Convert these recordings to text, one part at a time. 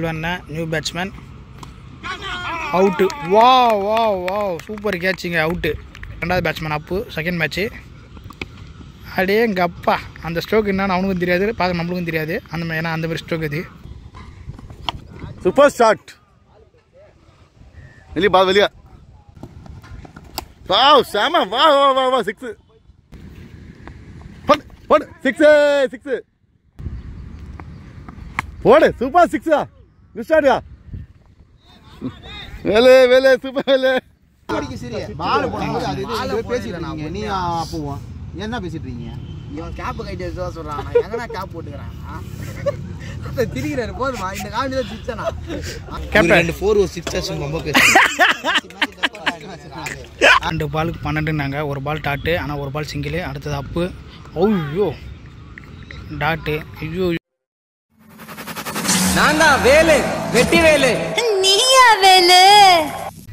செல்வண்ண new batsman out. வா வா வா சூப்பர் கேட்சிங்க, அவுட்டு. ரெண்டாவது பேட்ஸ்மேன் அப்பு, செகண்ட் மேட்ச்சு. அப்படியே எங்கள் அப்பா அந்த ஸ்ட்ரோக் என்னன்னு அவனுக்கும் தெரியாது, பார்க்க நம்மளுக்கும் தெரியாது. ஏன்னா அந்த மாதிரி ஸ்ட்ரோக் அது. Super shot. வெளியே பால் வெளியே. வா சாமா வா வா வா வா 6 போடு 6 போடு சூப்பர் 6 குட் ஷாட்யா. வேலே வேலே சூப்பர் வேலே. பால் போடும்போது அது இது பேசிட்டு இருக்கீங்க. நீ அப்போ என்ன பேசிட்டு இருக்கீங்க? இவன் கேப் கைட்டு வச்சு தான் சொல்றான். நான் எங்கனா கேப் போட்டுக்கிறான். அத திரிகிறாரு போதுமா இந்த காமெடி தான் சிச்சனா. கேப்டன் 2 4 ஒரு 6 அடிச்சு ரொம்ப பேசுறாங்க. 2 பாலுக்கு 12னாங்க. ஒரு பால் டாட்டு, ஆனால் ஒரு பால் சிங்கிள். அடுத்தது அப்பு. ஐயோ டாட்டு. ஐயோ நான் தான் வேலு, வெட்டி வேலு. நீயா Velu?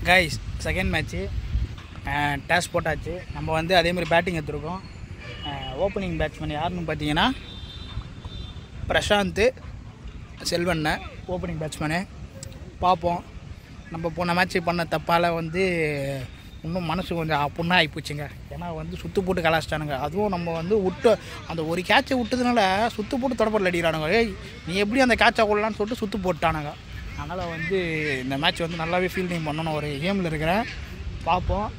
Guys second match days போட்டாச்சு. நம்ம வந்து அதேமாதிரி பேட்டிங் எடுத்துருக்கோம். ஓப்பனிங் பேட்ஸ்மேன் யாருன்னு பார்த்தீங்கன்னா பிரசாந்த் செல்வண்ண ஓப்பனிங் பேட்ஸ்மேனு. பார்ப்போம். நம்ம போன மேட்ச்சு பண்ண தப்பால் வந்து இன்னும் மனசு கொஞ்சம் புண்ணாகி போச்சுங்க. ஏன்னா வந்து சுற்று போட்டு கலாச்சிட்டானுங்க. அதுவும் நம்ம வந்து விட்டு அந்த ஒரு கேட்சை விட்டதுனால சுற்று போட்டு தொடப்பல் அடிக்கிறானுங்க. ஏய் நீ எப்படி அந்த கேட்சை கொள்ளலான்னு சொல்லிட்டு சுற்று போட்டானுங்க. அதனால் வந்து இந்த மேட்ச் வந்து நல்லாவே ஃபீல்டிங் பண்ணணும் ஒரு கேமில் இருக்கிறேன். பார்ப்போம்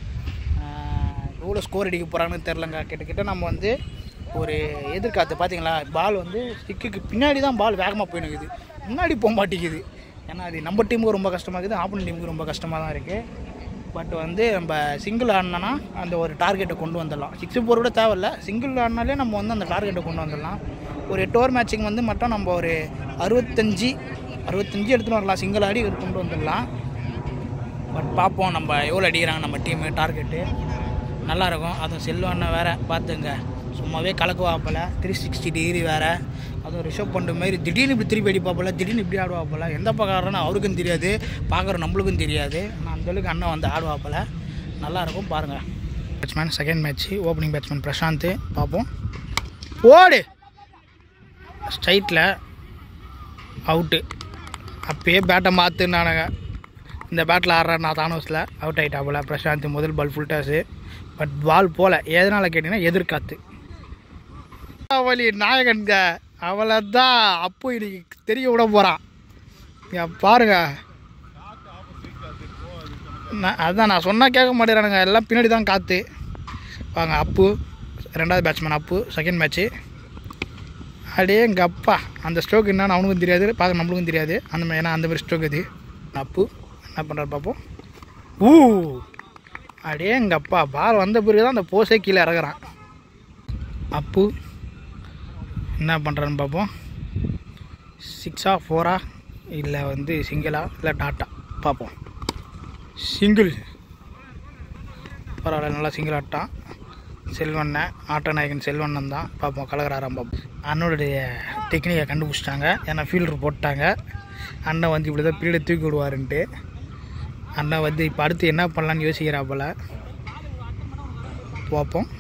எவ்வளோ ஸ்கோர் அடிக்க போகிறாங்கன்னு தெரிலங்க. கிட்டக்கிட்ட நம்ம வந்து ஒரு எதிர்காத்து பார்த்தீங்களா, பால் வந்து ஸ்டிக்குக்கு பின்னாடி தான் பால் வேகமாக போயினுக்குது, முன்னாடி போக மாட்டேங்குது. ஏன்னா அது நம்ம டீமுக்கு ரொம்ப கஷ்டமாக இருக்குது, ஆப்போனன்ட் டீமுக்கு ரொம்ப கஷ்டமாக தான் இருக்குது. பட் வந்து நம்ம சிங்கிள் ஆடினோன்னா அந்த ஒரு டார்கெட்டை கொண்டு வந்துடலாம். 6 4 கூட தேவையில்ல, சிங்கிள் ஆடினாலே நம்ம வந்து அந்த டார்கெட்டை கொண்டு வந்துடலாம். ஒரு 8 ஓவர் மேட்சிங் வந்து மட்டும் நம்ம ஒரு 65 எடுத்துகிட்டு வரலாம், சிங்கிள் ஆடி கொண்டு வந்துடலாம். பட் பார்ப்போம் நம்ம எவ்வளோ அடிக்கிறாங்க நம்ம டீமு. டார்கெட்டு நல்லாயிருக்கும். அதுவும் செல்வண்ண வேறு பார்த்துங்க, சும்மாவே கலக்குவாப்பில் 360 டிகிரி வேறு. அதுவும் ரிஷப் பண்ணுற மாதிரி திடீர்னு இப்படி திருப்பி அடிப்பாப்பில், திடீர்னு இப்படி ஆடுவாப்பில். எந்த பக்கம் அவருக்கும் தெரியாது, பார்க்குற நம்மளுக்கும் தெரியாது. ஆனால் அந்தளவுக்கு அண்ணன் வந்து ஆடுவாப்பில். நல்லாயிருக்கும் பாருங்கள். Batsman second match opening batsman Prashanth. பார்ப்போம். ஓடு ஸ்ட்ரைட்டில் அவுட்டு. அப்பயே பேட்டை மாற்றுனானுங்க. இந்த பேட்டில் ஆடுறாரு நான் தானோஸில் அவுட் ஆகிட்டாப்புல பிரசாந்த். முதல் பால் ஃபுல் டாஸு. பட் பால் போல் எதனால் கேட்டிங்கன்னா எதிர்காத்து. அவளி நாயகன்க அவளை தான் அப்போ இன்னைக்கு தெரிய விட போகிறான். பாருங்க, அதுதான் நான் சொன்னால் கேட்க மாட்டேறானுங்க. எல்லாம் பின்னாடி தான் காற்று. வாங்க அப்பு, ரெண்டாவது பேட்ஸ்மேன் அப்பு, செகண்ட் மேட்ச்சு. அப்படியே எங்கள் அப்பா அந்த ஸ்ட்ரோக் என்னன்னு அவனுக்கும் தெரியாது, பார்க்க நம்மளுக்கும் தெரியாது. ஏன்னா அந்த மாதிரி ஸ்ட்ரோக் அது. அப்பு என்ன பண்ணுறாரு பார்ப்போம். அப்படியே எங்கள் அப்பா பால் வந்த பிறகு தான் அந்த போஸே கீழே இறங்குறான். அப்பு என்ன பண்ணுறான்னு பார்ப்போம். 6 4 இல்லை வந்து சிங்கிளா இல்லை டாட்டா பார்ப்போம். சிங்கிள் பரவாயில்ல, நல்லா சிங்கிள் ஆட்டான். செல்வண்ணன் ஆட்ட நாயகன் செல்வண்ணன் தான். பார்ப்போம் கலக்கிறாராம் பார்ப்போம். அண்ணனுடைய டெக்னிக்கை கண்டுபிடிச்சிட்டாங்க. ஏன்னா ஃபீல்டர் போட்டாங்க. அண்ணன் வந்து இப்படி தான் பீரியடை தூக்கி விடுவாருன்ட்டு. அண்ணன் வந்து இப்போ அடுத்து என்ன பண்ணலான்னு யோசிக்கிறாப்போல். பார்ப்போம்.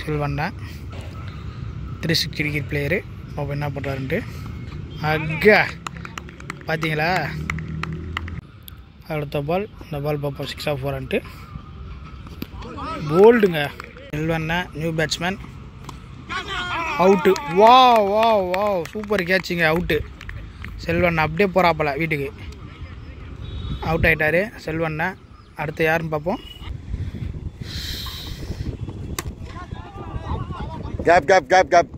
Selvannan 360 degree player. பார்ப்போம் என்ன பண்ணுறாருன்ட்டு. அக்கா பார்த்தீங்களா, அடுத்த பால் இந்த பால் பார்ப்போம். 6 4 போல்டுங்க. Selvannan new batsman out. வா வா வா சூப்பர் கேட்சிங்க, அவுட்டு. செல்வண்ணன் அப்படியே போகிறாப்பல வீட்டுக்கு. அவுட் ஆகிட்டார் செல்வண்ணன். அடுத்து யாருன்னு பார்ப்போம். Gap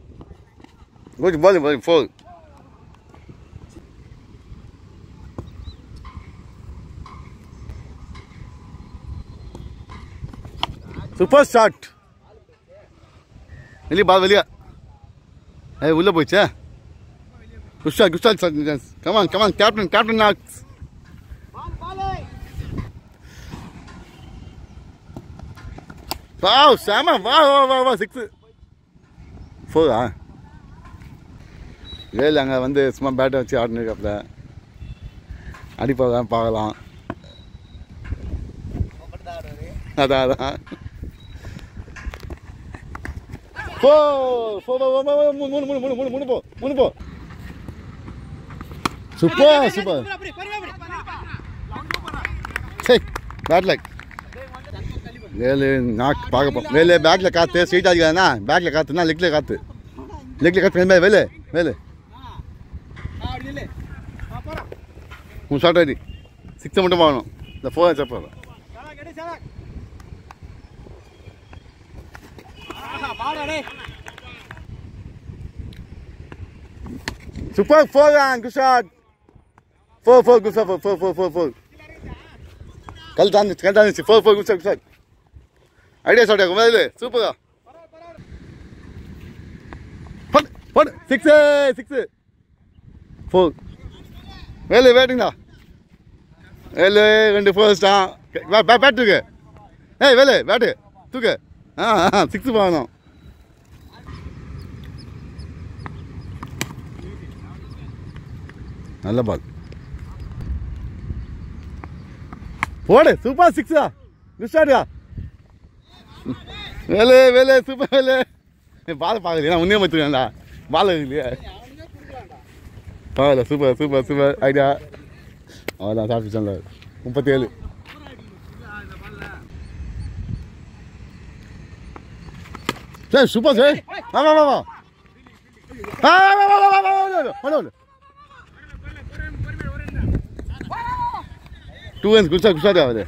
good ball 4. Super shot. வெளியே பால் வெளியே. உள்ளே போயிடுச்சா. Good shot come on captain Knox. Wow சாமா வா வா வா வா 6 4 வேலை அங்கே வந்து சும்மா பேட்டை வச்சு ஆடினிருக்காப்புல. அடிப்பாங்க பார்க்கலாம். அதான் மூணு போ. சூப்பர் சூப்பர் சரி பேட் லக் வேலு நாக் பார்க்க வேலு பேக்கில் காற்று ஸ்வீட் ஆகிக்காதுண்ணா பேக்கில் காற்றுனா லெக்கில் காற்று வேலு வேலு உன் ஷார்ட் ஆடி 6 மட்டும் பார்க்கணும் இந்த 4 சாப்பிட்றேன் Super 4 run, good shot. 4 good shot, 4. Kal done, 4 good shot. Idea shot, come super. Put 6. 4. Well, waiting now. Well, when the first time, back to get. Hey, well, bat it. Took it. 6 now. நல்ல பால் போடு super 6 good ஷாட்யா வேலே super வேலே பால் பார்க்கல நான் முன்னே மத்துறேன்டா பால் இல்லையா பால் super idea அதான் சாப்பிட்டுச்சல 37 சரி சூப்பர் சார் வா 2 runs குஷாட் ஆகுது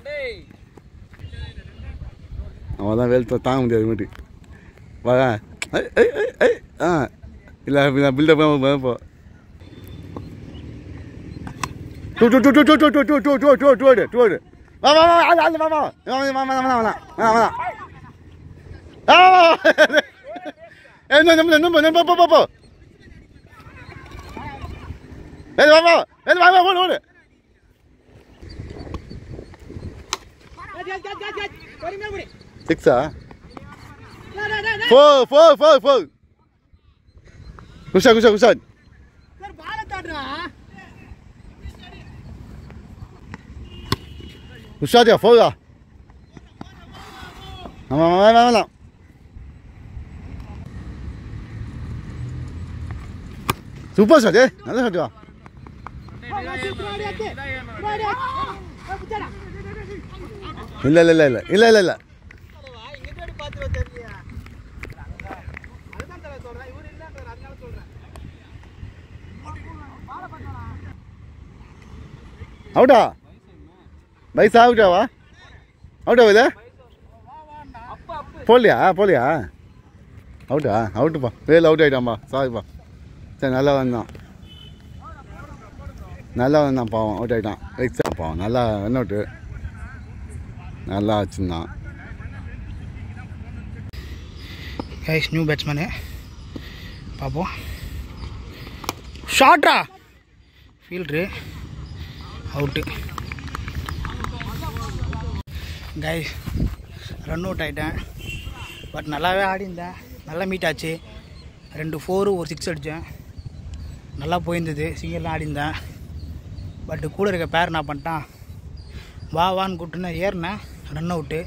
அவன் தான் வேலை தாங்க முடியாது மட்டும் வா இல்லை பில்டப் போ 2 6 4 குஷாட் குஷாட்யா 4 ஆமாம் சூப்பர் ஷாட் நல்ல ஷாட்யா இல்ல அவுட்டா பைஸ் அவுட்டாவா இது போலியா அவுட்டுப்பா வேலை அவுட் ஆகிட்டான்பா சாரிப்பா சரி நல்லா வந்தான் பாவம் அவுட் ஆகிட்டான் எக்ஸா பாவம் நல்லா ரன் அவுட்டு நல்லா வச்சுருந்தான் கைஸ் நியூ பேட்ஸ்மேனு பார்ப்போம் ஷார்ட்ரா ஃபீல்ட்ரு அவுட்டு கைஸ் ரன் அவுட் ஆகிட்டேன் பட் நல்லாவே ஆடிருந்தேன் நல்லா மீட் ஆச்சு 2 4 ஒரு 6 அடித்தேன் நல்லா போயிருந்தது சிங்கர்லாம் ஆடிருந்தேன் பட் கூட இருக்க பேர் என்ன பண்ணிட்டான் வான்னு கூப்பிட்டுன்னு ஏறினேன் ரன் அவுட்டு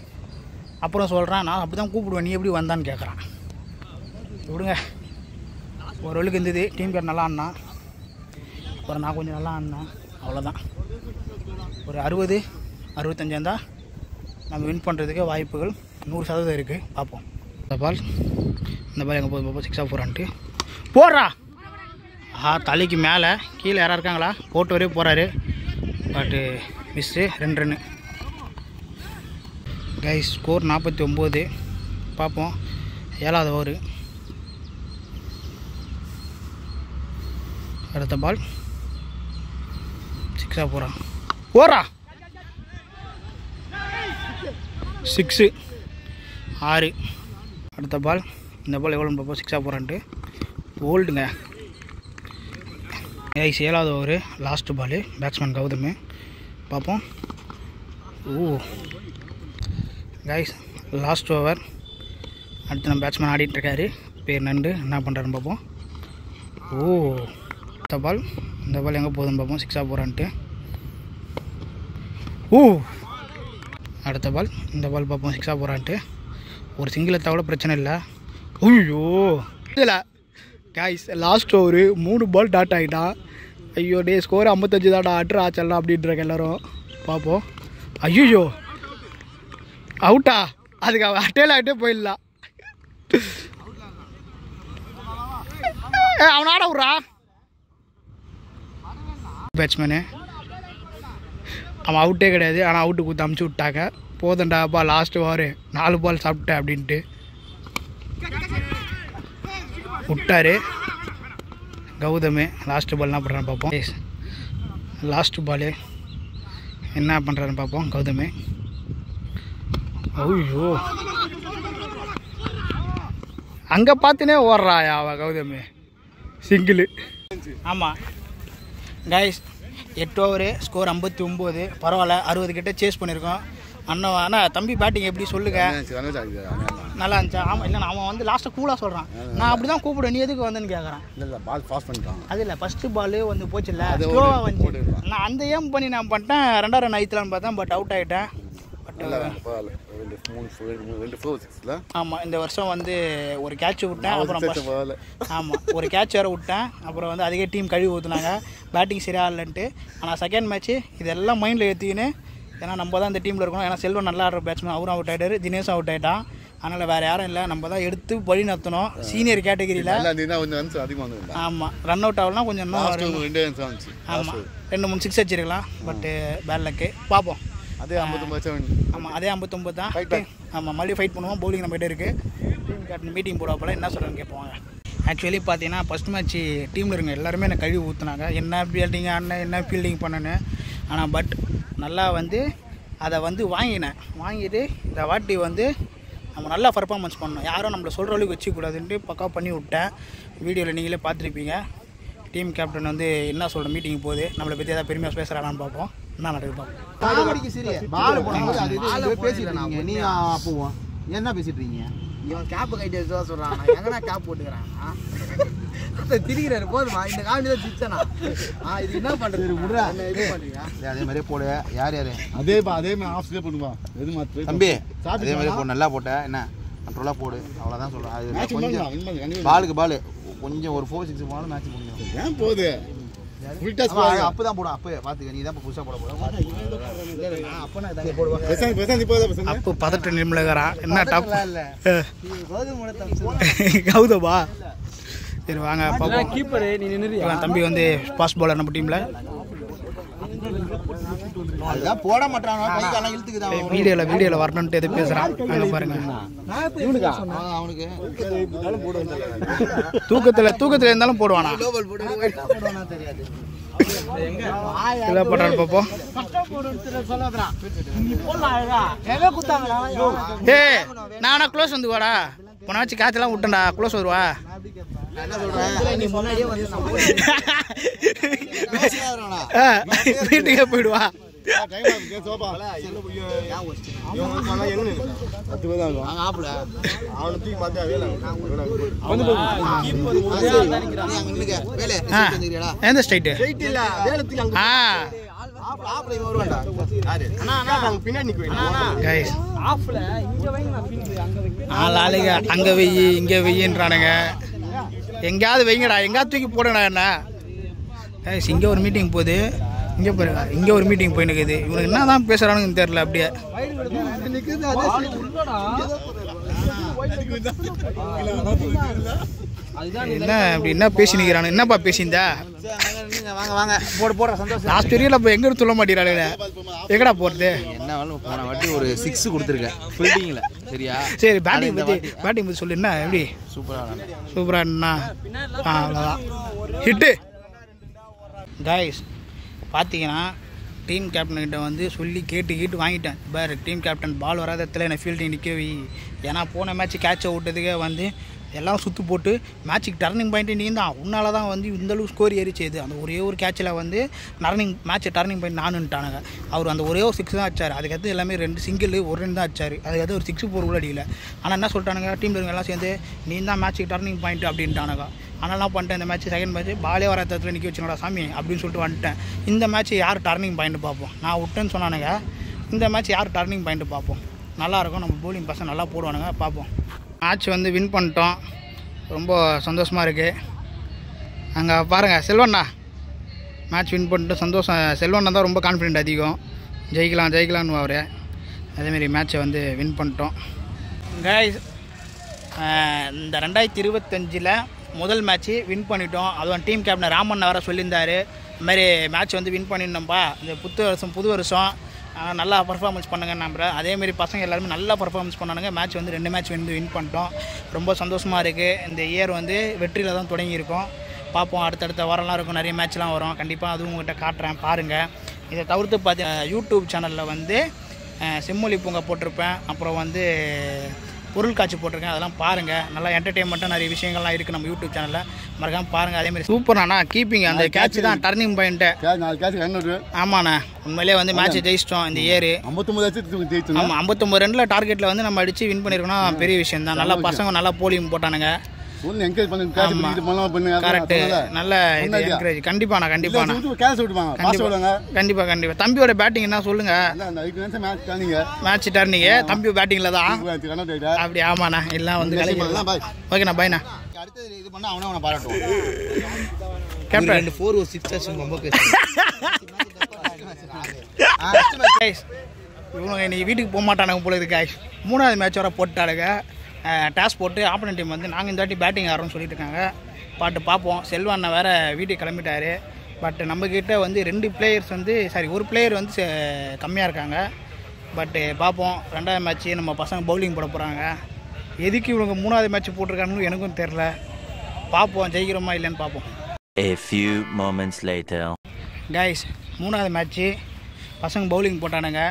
அப்புறம் சொல்கிறான் நான் அப்படி தான் கூப்பிடுவேன் நீ எப்படி வந்தான்னு கேட்குறான் விடுங்க ஓரளவுக்கு இருந்தது டீம் பேர் நல்லா ஆடினான் அப்புறம் நான் கொஞ்சம் நல்லா ஆடினேன் அவ்வளோதான் ஒரு 60-65 இருந்தால் நம்ம வின் பண்ணுறதுக்கு வாய்ப்புகள் 100% இருக்குது பார்ப்போம் இந்த பால் எங்கே போகுது பார்ப்போம் 6 4 போடுறா தலைக்கு மேலே கீழே யாராக இருக்காங்களா போட்டு வரையே போகிறாரு பட்டு மிஸ்ஸு 2 ரன்னு கைஸ் ஸ்கோர் 49 பார்ப்போம் 7வது ஓவர் அடுத்த பால் 6 போகிறான் போடுறா 6 6 அடுத்த பால் இந்த பால் எவ்வளோன்னு பார்ப்போம் 6 போகிறான்ட்டு ஓல்டுங்க கைஸ் 7வது over last ball batsman Gautham பார்ப்போம் கைஸ் லாஸ்ட் ஓவர் அடுத்து நம்ம பேட்ஸ்மேன் ஆடிட்டுருக்காரு பேர் நண்டு என்ன பண்ணுறாருன்னு பார்ப்போம் இந்த பால் எங்கே போகுதுன்னு பார்ப்போம் 6 போகிறான்ட்டு அடுத்த பால் இந்த பால் பார்ப்போம் 6 போகிறான்ட்டு ஒரு சிங்கிள் எடுத்தால் கூட பிரச்சனை இல்லை ஐயோ இல்லை guys last over 3 ball dot ஆகிட்டான் ஐயோ டே ஸ்கோர் 55 தான்டா அட்ரா ஆச்சல்லாம் அப்படின்றாங்க எல்லாரும். பார்ப்போம். ஐயோ அவுட்டா, அதுக்கு அட்டையில் ஆகிட்டே போயிடலாம். அவன் ஆட விட்றா பேட்ஸ்மேனு. அவன் அவுட்டே கிடையாது, ஆனால் அவுட்டு கொடுத்து அமுச்சு விட்டாங்க. போதண்டாப்பா லாஸ்ட்டு ஓவர் 4 பால் சாப்பிட்டேன் அப்படின்ட்டு விட்டார் கௌதம். லாஸ்ட்டு பால் என்ன பண்ணுறான்னு பார்ப்போம். லாஸ்ட்டு பாலு என்ன பண்ணுறான்னு பார்ப்போம். கௌதம் ஐயோ அங்கே பார்த்துனே ஓடுறாயா அவ கௌதம் சிங்கிள். ஆமாம் கைஸ் 8 ஓவரு ஸ்கோர் 59. பரவாயில்ல, 60 கிட்ட சேஸ் பண்ணியிருக்கோம். ஆனால் தம்பி பேட்டிங் எப்படி சொல்லுங்க? நல்லா இருந்துச்சா? ஆமாம் இல்லை, அவன் வந்து லாஸ்ட்டாக கூலாக சொல்கிறான். நான் அப்படி தான் கூப்பிடுவேன், நீ எதுக்கு வந்துன்னு கேட்குறேன். இல்லை பால் பாஸ் பண்ணிட்டான். அது இல்லை, ஃபஸ்ட்டு பால் வந்து போச்சு இல்லை, ஸ்லோவாக வந்து நான் அந்த ஏம் பண்ணி நான் பண்ணிட்டேன். 2 ரன் ஐத்தலான்னு பார்த்தேன், பட் அவுட் ஆகிட்டேன். ஆமாம் இந்த வருஷம் வந்து ஒரு கேட்ச் விட்டேன். அப்புறம் ஆமாம் ஒரு கேட்ச் வேறு விட்டேன். அப்புறம் வந்து அதிக டீம் கழுவி ஊற்றுனாங்க, பேட்டிங் சரியா இல்லைன்ட்டு. ஆனால் செகண்ட் மேட்ச்சு இதெல்லாம் மைண்டில் ஏற்றிக்கின்னு, ஏன்னா நம்ம தான் இந்த டீமில் இருக்கணும். ஏன்னா செல்வன் நல்லா ஆடுற பேட்ஸ்மேன், அவரும் அவுட் ஆகிட்டாரு, தினேஷும் அவுட் ஆகிட்டான். அதனால் வேறு யாரும் இல்லை, நம்ம தான் எடுத்து வழி நடத்தணும் சீனியர் கேட்டகிரியில். ஆமாம் ரன் அவுட் ஆகலாம் கொஞ்சம் இன்னும். ஆமாம் 2-3 6 அடிச்சிருக்கலாம், பட்டு பேட் லக்கு. பார்ப்போம். அதே 59. ஆமாம் அதே 59 தான். ஆமாம் மறுபடியும் ஃபைட் பண்ணுவோம். பவுலிங் நம்மகிட்ட இருக்குது. டீம் கேப்டன் மீட்டிங் போட போல் என்ன சொல்கிறேன்னு கேட்போங்க. ஆக்சுவலி பார்த்தீங்கன்னா ஃபஸ்ட் மேட்ச் டீமில் இருங்க எல்லாருமே எனக்கு கழுவி ஊற்றுனாங்க, என்ன ஃபீல்டிங் ஆடினேன், என்ன ஃபீல்டிங் பண்ணேன்னு. ஆனால் பட் நல்லா வந்து அதை வந்து வாங்கிட்டு இந்த வாட்டி வந்து நம்ம நல்லா பர்ஃபார்மன்ஸ் பண்ணணும். யாரும் நம்மளை சொல்கிற அளவுக்கு வச்சுக்கூடாதுன்ட்டு பக்கா பண்ணி விட்டேன். வீடியோவில் நீங்களே பார்த்துருப்பீங்க. டீம் கேப்டன் வந்து என்ன சொல்கிற மீட்டிங் போகுது, நம்மளை பற்றி ஏதாவது பெருமையாக பேசுகிறானான்னு பார்ப்போம். என்ன நடக்குது பார்ப்போம். சரி பால் போடும்போது அது இது பேசிட்டு நீ அப்போவோம் என்ன பேசிட்டு இருக்கீங்க? இவன் கேப்பு கைட்டு தான் சொல்கிறான். எங்கன்னா கேப் போட்டுக்கிறான். அதை திரிகிறாரு போதுமா, இந்த காமெடி தான் சிச்சனா. இது என்ன பண்ணுறது விடுறா, இது பண்ணுறீங்க. அதே மாதிரியே போடு. யார் அதே மாதிரி ஆஃப்ஸ்லேயே பண்ணுவா. எது மாற்று தம்பி அதே மாதிரி போடு, நல்லா போட்ட என்ன கண்ட்ரோலாக போடு, அவ்வளோதான் சொல்கிறேன். அது கொஞ்சம் பாலுக்கு பால் கொஞ்சம் ஒரு 4-6 போனாலும் மேட்ச் முடியும். ஏன் போகுது அப்போ தான் போடும். அப்போ பார்த்துக்க, நீ தான் இப்போ புதுசாக போட அப்போ 18 நிமிடங்கிறான். என்ன டாப் கௌதமா? சரி வாங்க பார்ப்போம். கீப்பர் நீ நின்று தம்பி வந்து ஃபாஸ்ட் பாலர் நம்ம டீமில். போட மாட்டாங்க இழுத்துக்குதான். வீடியோவில் வரணுன்ட்டு எது பேசுகிறான் அங்கே பாருங்க. அவனுக்கு தூக்கத்தில் இருந்தாலும் போடுவானா? தெரியாது. என்ன பண்ணுறான்னு பார்ப்போம். நான் க்ளோஸ் வந்து வாடா, போன வச்சு காய்ச்சலாம் விட்டேன்டா, க்ளோஸ் வருவா. வீட்டுக்கே போயிடுவா. எந்த ஸ்ட்ரைட்டு? அங்க வெயி இங்க வெயின்றானுங்க. எங்கேயாவது வைங்கடா, எங்கேயாவது தூக்கி போடடா. என்ன இங்கே ஒரு மீட்டிங் போகுது, இங்கே பாருங்க, இங்கே ஒரு மீட்டிங் போயினுக்குது. இவனுக்கு என்ன தான் பேசுகிறானுங்கன்னு தெரில. அப்படியே என்ன அப்படி என்ன பேசினுக்கிறானு? என்னப்பா பேசியிருந்தா? லாஸ்ட் வரையில் இப்போ எங்கே சொல்ல மாட்டேங்கிறாளே, எங்கடா போகிறது? என்ன போன வாட்டி ஒரு 6 கொடுத்துருக்கேன் ஃபீல்டிங்கில். சரியா? சரி பேட்டிங் பற்றி சொல்லு. என்ன எப்படி? சூப்பராக என்ன? அவ்வளோதான் ஹிட்டு. கைஸ் பார்த்தீங்கன்னா டீம் கேப்டன்கிட்ட வந்து சொல்லி கேட்டு வாங்கிட்டேன். பாரு டீம் கேப்டன் பால் வராத இடத்துல என்னை ஃபீல்டிங் நிற்க வை. ஏன்னா போன மேட்ச்சு கேட்சை விட்டதுக்கே வந்து எல்லாம் சுற்று போட்டு மேட்ச்சுக்கு டர்னிங் பாயிண்ட்டு நீ தான். உன்னால தான் வந்து இந்தளவுக்கு ஸ்கோர் ஏறிச்சது. அந்த ஒரே ஒரு கேட்சில் வந்து மேட்ச்சை டர்னிங் பாயிண்ட் நானுன்ட்டானுங்க. அவர் அந்த ஒரே ஒரு 6 தான் அடிச்சார். அதுக்கடுத்து எல்லாமே 2 சிங்கிள் 1 ரன் தான் அடிச்சார். அதுக்கடுத்து ஒரு 6 4 கூட அடிக்கல. ஆனால் என்ன சொல்லிட்டானுங்க டீமில் இருக்க எல்லாம் சேர்ந்து, நீ தான் மேட்ச்சுக்கு டர்னிங் பாயிண்ட் அப்படின்ட்டானுங்க. ஆனால் நான் பண்ணிட்டேன், இந்த மேட்ச் செகண்ட் மேட்ச் பாலே வர இடத்துல நிற்க வச்சுக்கோடா சாமி அப்படின்னு சொல்லிட்டு வந்துட்டேன். இந்த மேட்ச் யார் டர்னிங் பாயிண்ட்டு பார்ப்போம். நான் விட்டேன்னு சொன்னானுங்க. இந்த மேட்ச் யார் டர்னிங் பாயிண்ட்டு பார்ப்போம். நல்லாயிருக்கும், நம்ம போலிங் பசங்க நல்லா போடுவானுங்க, பார்ப்போம். மேட்ச் வந்து வின் பண்ணிட்டோம், ரொம்ப சந்தோஷமாக இருக்குது. அங்கே பாருங்கள் செல்வண்ணா மேட்ச் வின் பண்ணிட்டு சந்தோஷம். செல்வன் தான் ரொம்ப கான்ஃபிடென்ட் அதிகம், ஜெயிக்கலாம்னு அவர். அதேமாரி மேட்ச்சை வந்து வின் பண்ணிட்டோம் கைஸ். இந்த 2025 முதல் மேட்ச்சு வின் பண்ணிட்டோம். அதுவும் டீம் கேப்டன் ராமன் வேறு சொல்லியிருந்தார், இதுமாதிரி மேட்ச் வந்து வின் பண்ணிடணும்ப்பா, இந்த புது வருஷம் நல்லா பர்ஃபார்மன்ஸ் பண்ணுங்க நம்புகிறேன். அதேமாரி பசங்க எல்லாருமே நல்லா பர்ஃபார்மன்ஸ் பண்ணானுங்க. மேட்ச் வந்து 2 மேட்ச் வந்து வின் பண்ணிட்டோம். ரொம்ப சந்தோஷமாக இருக்குது. இந்த இயர் வந்து வெற்றியில் தான் தொடங்கியிருக்கோம். பார்ப்போம், அடுத்தடுத்த வாரம்லாம் இருக்கும், நிறைய மேட்ச்லாம் வரும். கண்டிப்பாக அதுவும் உங்கள்கிட்ட காட்டுறேன், பாருங்கள். இதை தவிர்த்து பார்த்தீங்கன்னா யூடியூப் சேனலில் வந்து செம்மொழி பூங்கா போட்டிருப்பேன், அப்புறம் வந்து பொருள் காட்சி போட்டிருக்கேன். அதெல்லாம் பாருங்கள். நல்லா என்டர்டெயின்மெண்ட்டாக நிறைய விஷயங்கள்லாம் இருக்குது நம்ம யூடியூப் சேனலில், மறக்காமல் பாருங்கள். அதேமாதிரி சூப்பராண்ணா கீப்பிங், அந்த கேட்ச் தான் டர்னிங் பாயிண்ட்டு. ஆமாண்ணா, உண்மையிலே வந்து மேட்ச் ஜெயிச்சிட்டோம் இந்த இயர். 59 ரன்ல டார்கெட்டில் வந்து நம்ம அடித்து வின் பண்ணியிருக்கோம்னா பெரிய விஷயம் தான். நல்லா பசங்க நல்லா போலியும் போட்டானுங்க. கரெக்ட், நல்ல என்கரேஜ். கண்டிப்பாண்ணா கண்டிப்பாக. தம்பியோட பேட்டிங் என்ன சொல்லுங்க? மேட்ச் டர்னிங் தம்பி பேட்டிங்கில் தான் அப்படி. ஆமாண்ணா, எல்லாம் வந்து ஓகேண்ணா, பாய்ண்ணா. அடுத்தது இது பண்ண அவனை பாராட்டுவோம். கேப்டன் 4 or 6 ரொம்ப இவங்க இன்னைக்கு வீட்டுக்கு போக மாட்டானுங்க போல இருக்கு. 3வது மேட்ச் வர போட்டாளுங்க டாஸ் போட்டு. ஆப்போனன்ட் டீம் வந்து நாங்கள் இந்த வாட்டி பேட்டிங் ஆடுறோம்னு சொல்லிட்டு இருக்காங்க. பார்ப்போம். செல்வண்ணா வேறு வீட்டுக்கு கிளம்பிட்டாரு. பட் நம்மக்கிட்ட வந்து 2 பிளேயர்ஸ் வந்து ஒரு பிளேயர் வந்து கம்மியாக இருக்காங்க. பட்டு பார்ப்போம். 2வது மேட்ச்சு நம்ம பசங்க பவுலிங் போட போகிறாங்க. எதுக்கு இவங்க 3வது மேட்ச் போட்டிருக்காங்கன்னு எனக்கும் தெரில. பார்ப்போம், ஜெயிக்கிறோமா இல்லைன்னு பார்ப்போம். A few moments later. Guys, 3வது மேட்ச்சு பசங்க பவுலிங் போட்டானுங்க.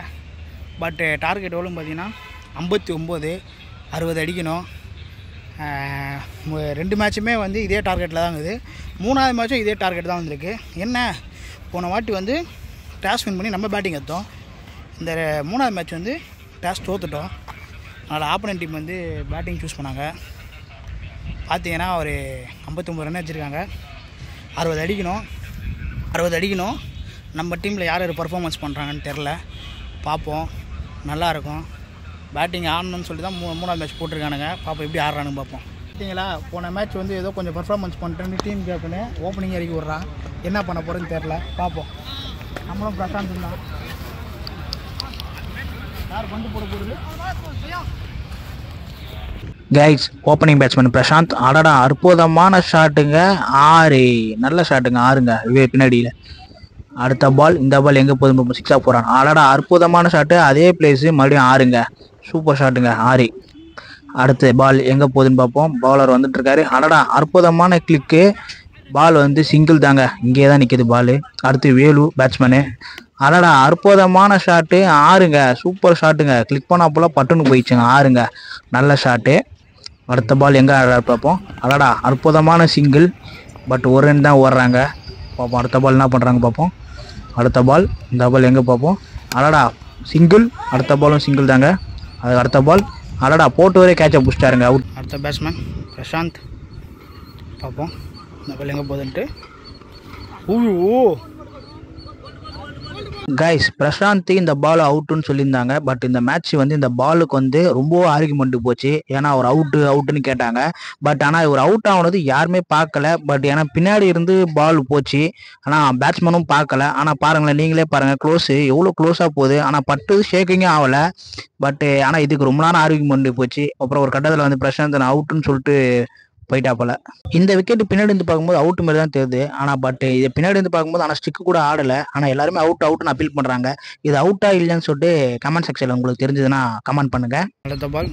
பட்டு டார்கெட் எவ்வளோன்னு பார்த்தீங்கன்னா 59, 60 அடிக்கணும். 2 மேட்சுமே வந்து இதே டார்கெட்டில் தான் இருக்குது. 3வது மேட்சும் இதே டார்கெட் தான் வந்திருக்கு. என்ன, போன வாட்டி வந்து டாஸ் வின் பண்ணி நம்ம பேட்டிங் எடுத்தோம். இந்த 3வது மேட்ச் வந்து டாஸ் தோற்றுட்டோம். அதனால் ஆப்போனன்ட் டீம் வந்து பேட்டிங் சூஸ் பண்ணாங்க. பார்த்தீங்கன்னா ஒரு 59 ரன் வச்சுருக்காங்க. 60 அடிக்கணும். நம்ம டீமில் யார் பர்ஃபார்மன்ஸ் பண்ணுறாங்கன்னு தெரில. பார்ப்போம், நல்லாயிருக்கும். பேட்டிங் ஆடணும்னு சொல்லி தான் 3வது மேட்ச் போட்டிருக்கானுங்க. பார்ப்போம் எப்படி ஆடுறானுங்க பார்ப்போம். பார்த்தீங்களா, போன மேட்ச் வந்து ஏதோ கொஞ்சம் பர்ஃபார்மன்ஸ் பண்ணுறேன்னு டீம் கேப்டனு ஓப்பனிங் இறக்கி விட்றான். என்ன பண்ண போகிறேன்னு தெரில, பார்ப்போம். நம்மளும் பிரசாந்த் தான். யார் பந்து போட போகிறது? Guys, opening batsman Prashanth. அடடா, அற்புதமான ஷாட்டுங்க. 6 நல்ல ஷாட்டுங்க. 6ங்க பின்னாடியில். அடுத்த பால், இந்த பால் எங்கே போதும் 6 போகிறான். அடடா, அற்புதமான ஷாட்டு. அதே பிளேஸு மறுபடியும் 6ங்க. சூப்பர் ஷாட்டுங்க 6. அடுத்த பால் எங்கே போகுதுன்னு பார்ப்போம். பவுலர் வந்துட்டுருக்காரு. அடடா, அற்புதமான கிளிக்கு. பால் வந்து சிங்கிள் தாங்க, இங்கே தான் நிற்கிது பால். அடுத்து வேலு பேட்ஸ்மேனு. அடடா, அற்புதமான ஷாட்டு 6ங்க. சூப்பர் ஷாட்டுங்க. கிளிக் பண்ண போல் பட்டுன்னு போயிடுச்சுங்க. 6ங்க, நல்ல ஷாட்டு. அடுத்த பால் எங்கே பார்ப்போம். அடடா, அற்புதமான சிங்கிள். பட் ஒரு ரன் தான் ஓடுறாங்க. பார்ப்போம் அடுத்த பால் என்ன பண்ணுறாங்க பார்ப்போம். அடுத்த பால், இந்த பால் எங்கே பார்ப்போம். அடடா, சிங்கிள். அடுத்த பாலும் சிங்கிள் தாங்க. அதுக்கு அடுத்த பால், அடடா, போட்டு வரே கேட்சை பிடிச்சிட்டாருங்க, அவுட். அடுத்த பேட்ஸ்மேன் பிரசாந்த். பார்ப்போம் இந்த பால் எங்கே போகுதுன்ட்டு. ஓ கைஸ், பிரசாந்த் இந்த பால் அவுட்டுன்னு சொல்லியிருந்தாங்க. பட் இந்த மேட்ச் வந்து இந்த பாலுக்கு வந்து ரொம்ப ஆர்கியூமெண்ட் போச்சு. ஏன்னா அவர் அவுட்டுன்னு கேட்டாங்க. பட் ஆனால் இவர் அவுட் ஆகுனது யாருமே பார்க்கல. பட் ஏன்னா பின்னாடி இருந்து பால் போச்சு. ஆனால் பேட்ஸ்மேனும் பார்க்கல. ஆனால் பாருங்களேன், நீங்களே பாருங்கள், க்ளோஸு எவ்வளோ க்ளோஸாக போகுது. ஆனால் பட்டு ஷேக்கிங்கே ஆகலை. பட் ஆனால் இதுக்கு ரொம்ப நேரம் ஆர்கியூமெண்ட் போச்சு. அப்புறம் ஒரு கட்டத்தில் வந்து பிரசாந்த் அவுட்டுன்னு சொல்லிட்டு போயிட்டா போல. இந்த விக்கெட் பின்னாடி இருந்து பார்க்கும்போது அவுட் மாதிரி தான் தெரியுது. ஆனால் பட் இது பின்னாடி இருந்து பார்க்கும்போது ஆனால் ஸ்டிக்கு கூட ஆடலை. ஆனால் எல்லாருமே அவுட்னு அப்பீல் பண்ணுறாங்க. இது அவுட்டா இல்லைன்னு சொல்லிட்டு கமெண்ட் செக்ஷனில் உங்களுக்கு தெரிஞ்சதுன்னா கமெண்ட் பண்ணுங்கள். அடுத்த பால்,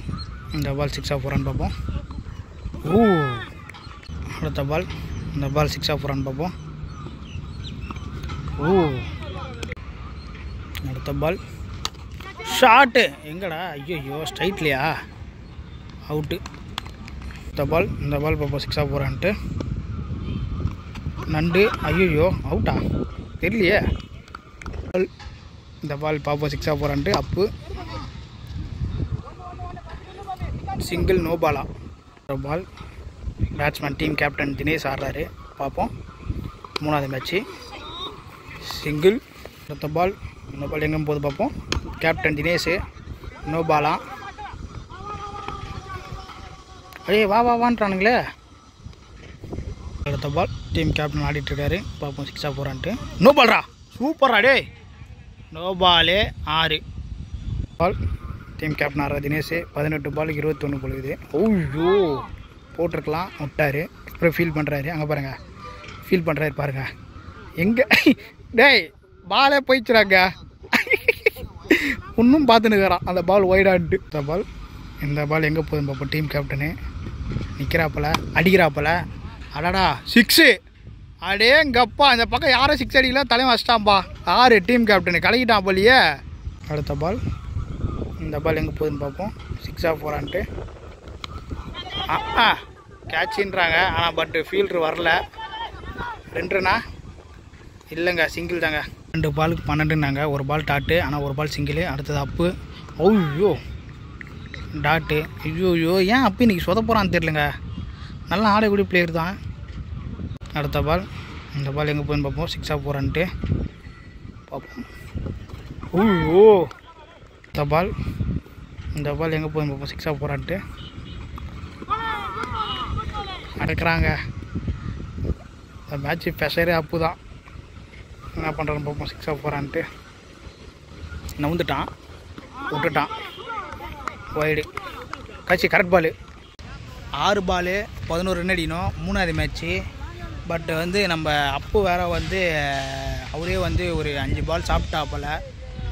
இந்த பால் 6 4 பார்ப்போம். அடுத்த பால், இந்த பால் 6 4 பார்ப்போம். அடுத்த பால் ஷாட்டு எங்கடா, ஐயோ ஸ்ட்ரைட்லையா, அவுட்டு. இந்த பால் பார்ப்போம் 6 4 நண்டு. ஐயோ அவுட்டா தெரியலையே. இந்த பால் பார்ப்போம் 6 4 அப்பு. சிங்கிள், நோ பாலா. Ball batsman team captain Dinesh ஆடுறாரு. பார்ப்போம் 3வது மேட்ச்சு. சிங்கிள். அடுத்த பால், இந்த பால் எங்கே போகுது பார்ப்போம். கேப்டன் தினேஷ், நோ பாலா. வா வான்றானுங்களே. அடுத்த பால் டீம் கேப்டன் ஆடிட்டுருக்காரு. பார்ப்போம் 6 போகிறான்ட்டு. நோ பால்ரா, சூப்பரா டே. நோ பாலு 6 பால். டீம் கேப்டன் ஆடுற தினேஷ் 18 பாலுக்கு 21 பொழுது. ஓய்யோ போட்டிருக்கலாம், விட்டார். அப்புறம் ஃபீல் பண்ணுறாரு. அங்கே பாருங்கள், ஃபீல் பண்ணுறாரு பாருங்கள். எங்கே டேய் பாலே போயிடுச்சுறாங்க. இன்னும் பார்த்துன்னுக்கிறான் அந்த பால் ஒய்டான்ட்டு. இந்த பால் எங்கே போகுதுன்னு பார்ப்போம். டீம் கேப்டனு நிற்கிறாப்பல, அடிக்கிறாப்பல. அடடா 6. அடேங்கப்பா, இந்த பக்கம் யாரும் 6 அடிக்கல, தலைவன் வச்சிட்டான்ப்பா. 6 டீம் கேப்டனு கலக்கிட்டான் போலியே. அடுத்த பால். இந்த பால் எங்கே போகுதுன்னு பார்ப்போம். 6 போகிறான்ட்டு. கேட்சின்றாங்க, ஆனால் பட்டு ஃபீல்ட்ரு வரல. 2ண்ணா இல்லைங்க, சிங்கிள் தாங்க. 2 பாலுக்கு 12னாங்க. ஒரு பால் டாட்டு, ஆனால் ஒரு பால் சிங்கிள். அடுத்தது அப்பு. ஐயோ டாட்டு. ஐயோ ஏன் அப்போ இன்றைக்கி சொத போகிறான்னு தெரிலங்க. நல்லா ஆடக்கூடிய பிளேயர் தான். அடுத்த பால். இந்த பால் எங்கே போகுதுன்னு பார்ப்போம். 6 போகிறான்ட்டு பார்ப்போம். ஐயோ இந்த பால். இந்த பால் எங்கே போகுதுன்னு பார்ப்போம். 6 போகிறான்ட்டு அடக்கிறாங்க. இந்த மேட்ச்சு பெஷரே அப்பு தான். என்ன பண்ணுறான்னு பார்ப்போம். 6 போகிறான்ட்டு நவுந்துட்டான், விட்டுட்டான். ஒய்டு கட்சி கரெக்ட் பால். 6 பால் 11 ரன் அடிக்கணும். 3வது மேட்ச்சு. பட் வந்து நம்ம அப்பு வேறு வந்து அவரே வந்து ஒரு 5 பால் சாப்பிட்டாப்பல.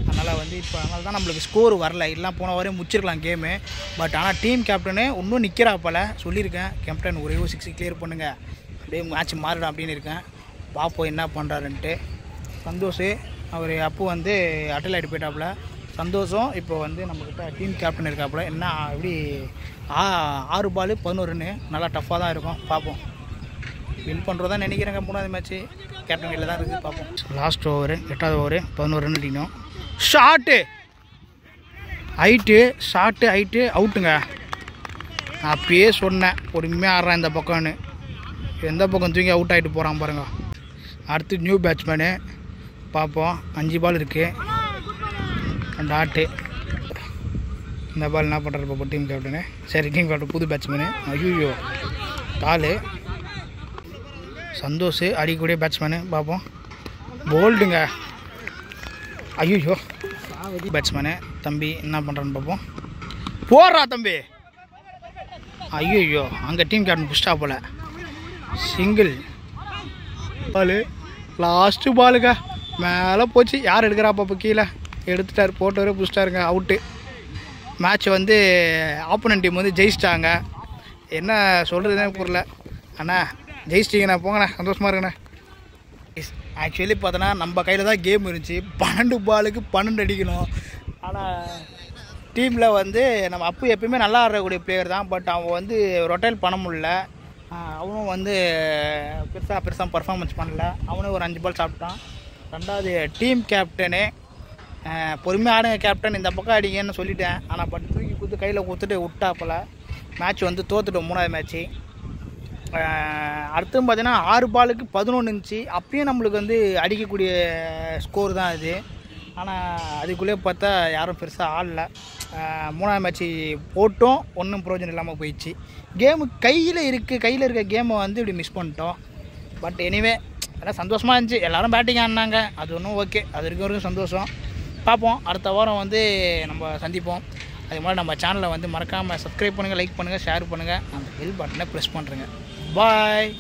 அதனால் வந்து இப்போ அதனால தான் நம்மளுக்கு ஸ்கோர் வரல. இல்லைனா போன வரையும் முடிச்சிருக்கலாம் கேமு. பட் ஆனால் டீம் கேப்டனு இன்னும் நிற்கிறாப்பல. சொல்லியிருக்கேன், கேப்டன் ஒரே 6 கிளியர் பண்ணுங்கள், அப்படியே மேட்ச் மாறிடும் அப்படின்னு இருக்கேன். பார்ப்போம் என்ன பண்ணுறாருன்ட்டு. சந்தோஷ் அவர் அப்பு வந்து அட்டல் ஆகிட்டு போயிட்டாப்புல. சந்தோஷம் இப்போ வந்து நம்மக்கிட்ட டீம் கேப்டன் இருக்காப்புல. என்ன எப்படி 6 பால் 11 ரன்னு நல்லா டஃப்பாக தான் இருக்கும். பார்ப்போம், வின் பண்ணுறதா நினைக்கிறேங்க. 3வது மேட்ச்சு கேப்டன் கையில் தான் இருக்குது. பார்ப்போம். லாஸ்ட் ஓவரு 8வது ஓவரு 11 ரன் அடிக்கணும். ஷாட்டு ஹைட்டு அவுட்டுங்க. நான் அப்பயே சொன்னேன் பொறுமையாக ஆடுறேன் இந்த பக்கம்னு. எந்த பக்கம் தூங்கி அவுட் ஆகிட்டு போகிறான் பாருங்க. அடுத்து நியூ பேட்ஸ்மேனு பார்ப்போம். 5 பால் இருக்குது. டாட்டு. இந்த பால் என்ன பண்ணுறாரு பார்ப்போம் டீம் கேப்டனு. சரி டீம் கேப்டன் புது பேட்ஸ்மேனு. ஐயோ காலு. சந்தோஷ் அடிக்கக்கூடிய பேட்ஸ்மேனு. பார்ப்போம். போல்டுங்க. ஐயோ பேட்ஸ்மேனு. தம்பி என்ன பண்ணுறான்னு பார்ப்போம். போடுறா தம்பி. ஐயோ அங்கே டீம் கேப்டன் புஷ்டா போல். Single ball. லாஸ்ட்டு பாலுங்க மேலே போச்சு. யார் எடுக்கிறா பாப்பா கீழே எடுத்துட்டார். போட்டவரே புஷ்டாருங்க. அவுட்டு. மேட்ச் வந்து ஆப்போனன்ட் டீம் வந்து ஜெயிச்சிட்டாங்க. என்ன சொல்கிறதுனே புரியல. அண்ணா ஜெயிச்சிட்டிங்கண்ணா, போங்கண்ணா, சந்தோஷமாக இருக்குண்ணா. ஆக்சுவலி பார்த்தோன்னா நம்ம கையில் தான் கேம் இருந்துச்சு. 12 பாலுக்கு 12 அடிக்கணும். ஆனால் டீமில் வந்து நம்ம அப்பு எப்பயுமே நல்லா ஆடக்கூடிய பிளேயர் தான். பட் அவன் வந்து ரொட்டேட் பண்ண முடியல. அவனும் வந்து பெருசாக பர்ஃபார்மன்ஸ் பண்ணல. அவனும் ஒரு 5 பால் சாப்பிட்டான். 2வது டீம் கேப்டனு பொறுமையாக ஆடுங்க கேப்டன், இந்த பக்கம் அடிங்கன்னு சொல்லிட்டேன். ஆனால் பட் தூக்கி கொடுத்து கையில் கொடுத்துட்டு விட்டாப்பல. மேட்ச் வந்து தோத்துட்டோம் 3வது மேட்ச்சு. அடுத்து பார்த்தீங்கன்னா 6 பாலுக்கு 11 இருந்துச்சு. அப்பயும் நம்மளுக்கு வந்து அடிக்கக்கூடிய ஸ்கோர் தான் அது. ஆனால் அதுக்குள்ளே பார்த்தா யாரும் பெருசாக ஆடல. 3வது மேட்ச்சு போட்டோம், ஒன்றும் பிரயோஜனம் இல்லாமல் போயிடுச்சு. கேமு கையில் இருக்க கேமை வந்து இப்படி மிஸ் பண்ணிட்டோம். பட் எனிவே அதெல்லாம் சந்தோஷமாக இருந்துச்சு. எல்லோரும் பேட்டிங் ஆடினாங்க, அது ஒன்றும் ஓகே. அது வரைக்கும் சந்தோஷம். பார்ப்போம், அடுத்த வாரம் வந்து நம்ம சந்திப்போம். அது மாதிரி நம்ம சேனலை வந்து மறக்காமல் சப்ஸ்கிரைப் பண்ணுங்கள், லைக் பண்ணுங்கள், ஷேர் பண்ணுங்கள், அந்த பெல் பட்டனை ப்ரெஸ் பண்ணுறேங்க. பாய்.